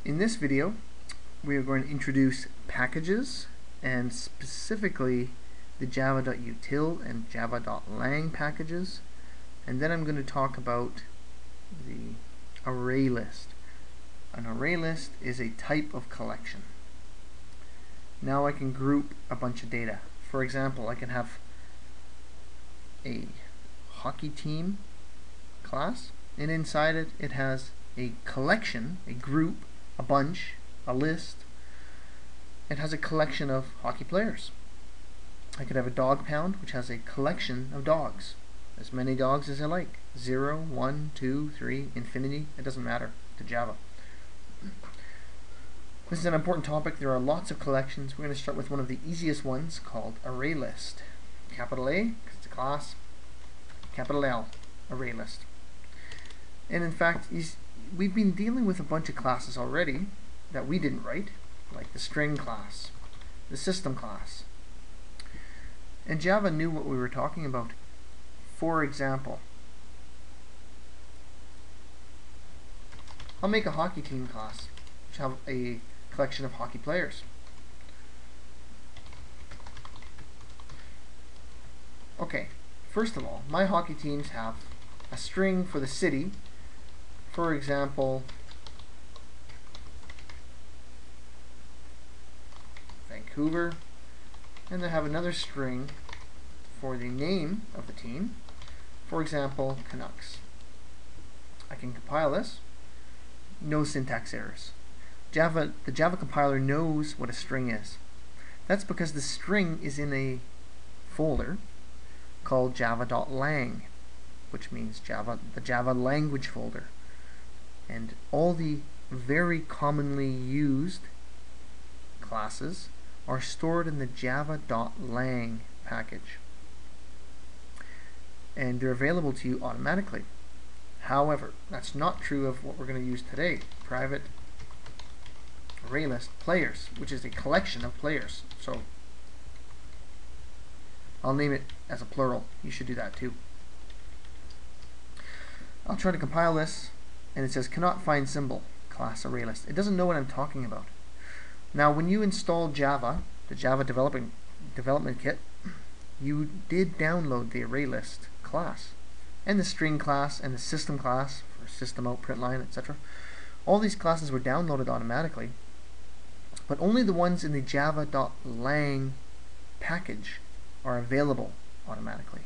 In this video, we are going to introduce packages, and specifically the java.util and java.lang packages, and then I'm going to talk about the ArrayList. An ArrayList is a type of collection. Now I can group a bunch of data. For example, I can have a hockey team class, and inside it has a collection, a group, a bunch, a list. It has a collection of hockey players. I could have a dog pound, which has a collection of dogs. As many dogs as I like. 0, 1, 2, 3, infinity. It doesn't matter to Java. This is an important topic. There are lots of collections. We're going to start with one of the easiest ones called ArrayList. Capital A, because it's a class. Capital L, ArrayList. And in fact, we've been dealing with a bunch of classes already that we didn't write, like the string class, the system class. And Java knew what we were talking about. For example, I'll make a hockey team class, which have a collection of hockey players. Okay, first of all, my hockey teams have a string for the city. For example, Vancouver, and they have another string for the name of the team. For example, Canucks. I can compile this. No syntax errors. The Java compiler knows what a string is. That's because the string is in a folder called java.lang, which means the Java language folder. And all the very commonly used classes are stored in the java.lang package. And they're available to you automatically. However, that's not true of what we're going to use today. Private ArrayList players, which is a collection of players. So I'll name it as a plural. You should do that too. I'll try to compile this, and it says cannot find symbol class ArrayList. It doesn't know what I'm talking about. Now, when you installed Java, the Java development kit, you did download the ArrayList class, and the string class, and the system class for system out, print line, etc. All these classes were downloaded automatically, but only the ones in the java.lang package are available automatically.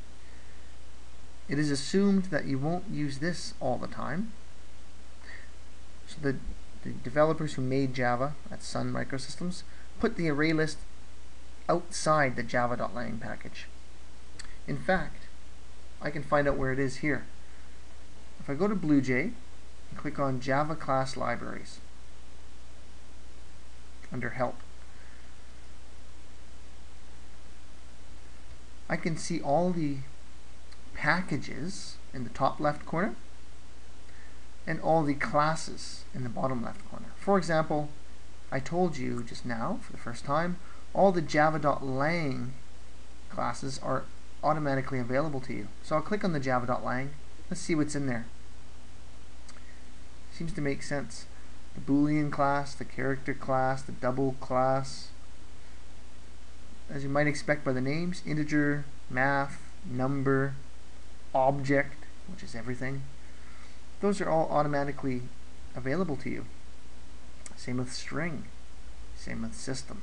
It is assumed that you won't use this all the time. So the developers who made Java at Sun Microsystems put the ArrayList outside the java.lang package. In fact, I can find out where it is here. If I go to BlueJ and click on Java Class Libraries under Help, I can see all the packages in the top left corner and all the classes in the bottom left corner. For example, I told you just now, for the first time, all the java.lang classes are automatically available to you. So I'll click on the java.lang. Let's see what's in there. Seems to make sense. The Boolean class, the character class, the double class. As you might expect by the names, integer, math, number, object, which is everything. Those are all automatically available to you. Same with string. Same with system.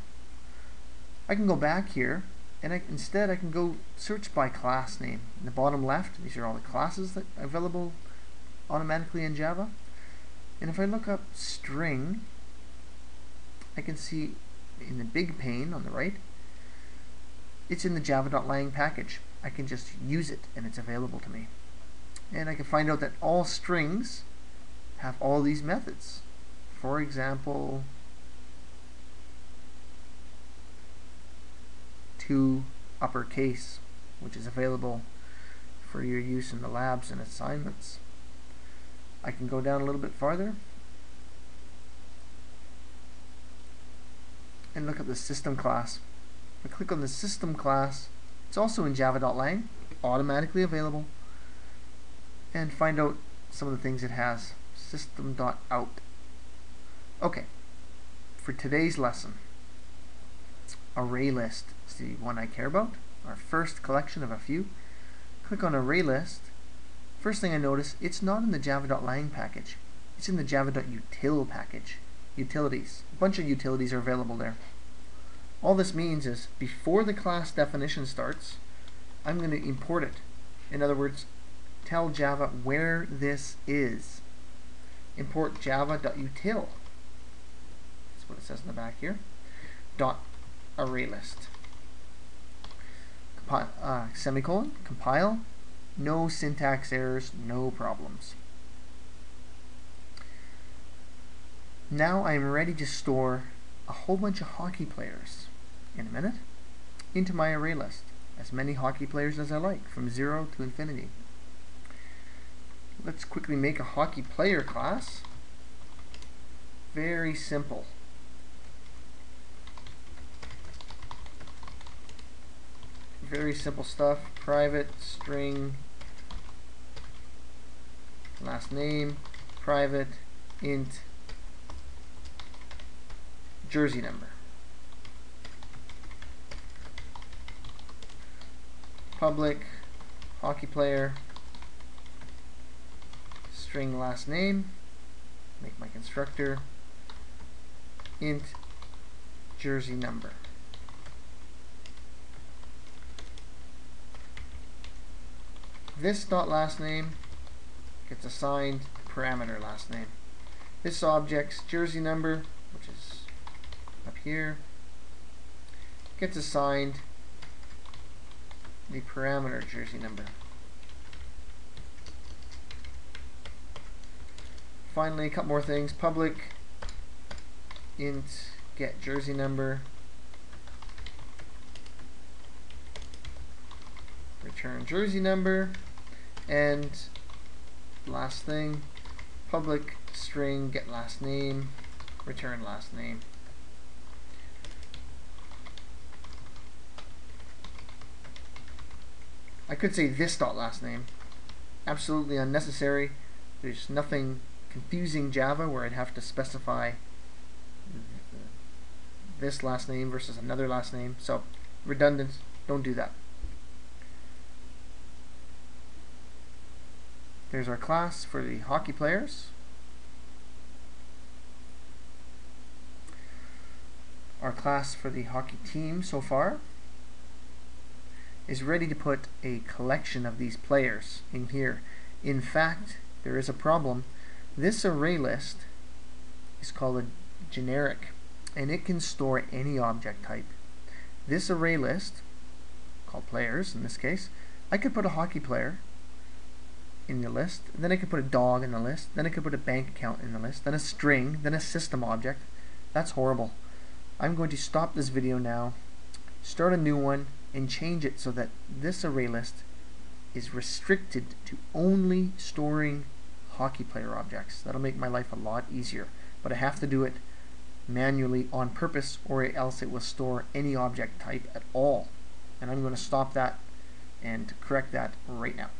I can go back here, and instead I can go search by class name. In the bottom left, these are all the classes that are available automatically in Java. And if I look up string, I can see in the big pane on the right, it's in the java.lang package. I can just use it, and it's available to me. And I can find out that all strings have all these methods. For example, to uppercase, which is available for your use in the labs and assignments. I can go down a little bit farther and look at the system class. If I click on the system class, it's also in java.lang, automatically available, and find out some of the things it has. System.out. Okay, for today's lesson, ArrayList is the one I care about, our first collection of a few. Click on ArrayList. First thing I notice, it's not in the java.lang package. It's in the java.util package. Utilities. A bunch of utilities are available there. All this means is before the class definition starts, I'm going to import it. In other words, tell Java where this is. Import java.util. That's what it says in the back here. .ArrayList. Semicolon. Compile. No syntax errors, no problems. Now I'm ready to store a whole bunch of hockey players in a minute into my array list. As many hockey players as I like, from 0 to infinity. Let's quickly make a hockey player class. Very simple. Very simple stuff. Private string last name, private int jersey number. Public hockey player string last name, make my constructor int jersey number. This dot last name gets assigned parameter last name. This object's jersey number, which is up here, gets assigned the parameter jersey number. Finally, a couple more things. Public int get jersey number, return jersey number, and last thing, public string get last name, return last name. I could say this dot last name. Absolutely unnecessary. There's nothing confusing Java where I'd have to specify this last name versus another last name. So redundant, don't do that. There's our class for the hockey players. Our class for the hockey team so far is ready to put a collection of these players in here. In fact, there is a problem. This array list is called a generic, and it can store any object type. This array list, called players in this case, I could put a hockey player in the list, then I could put a dog in the list, then I could put a bank account in the list, then a string, then a system object. That's horrible. I'm going to stop this video now, start a new one, and change it so that this array list is restricted to only storing hockey player objects. That'll make my life a lot easier, but I have to do it manually on purpose, or else it will store any object type at all. And I'm going to stop that and correct that right now.